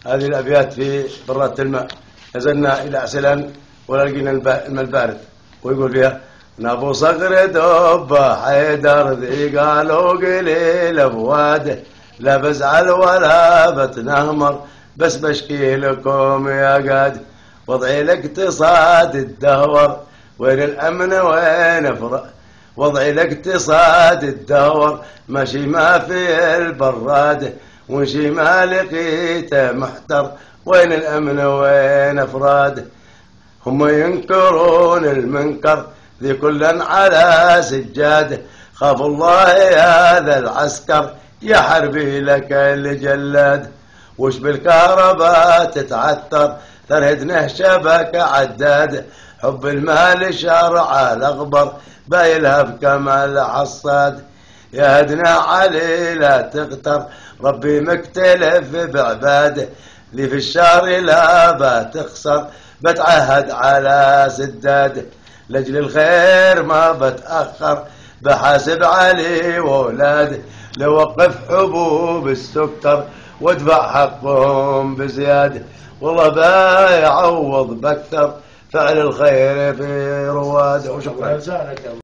هذه الأبيات في برات الماء. نزلنا إلى عسلان ولا لقينا الماء البارد، ويقول فيها: نابو صقر دب حيدر ذي قالوا قليل بواده، لا بزعل ولا بتنهمر بس بشكي لكم يا قاد. وضعي الاقتصاد الدهور وين الأمن وين وضعي الاقتصاد الدهور ماشي ما في البراد، وشي ما لقيته محتر وين الأمن وين أفراد. هم ينكرون المنكر ذي كلا على سجاده، خاف الله يا ذا العسكر يا حربي لك الجلاد. وش بالكهرباء تتعثر ترهدنه شبكة عداد، حب المال شرع الأغبر بايلها بكمال حصاد. يا هدنا علي لا تغتر ربي مكتلف بعباده، ذي في الشهر لا بتخسر بتعهد على سداده. لجل الخير ما بتأخر بحاسب علي وولاده، لوقف حبوب السكر وادفع حقهم بزياده. والله بايعوض بكثر فعل الخير في رواده. وشكرا.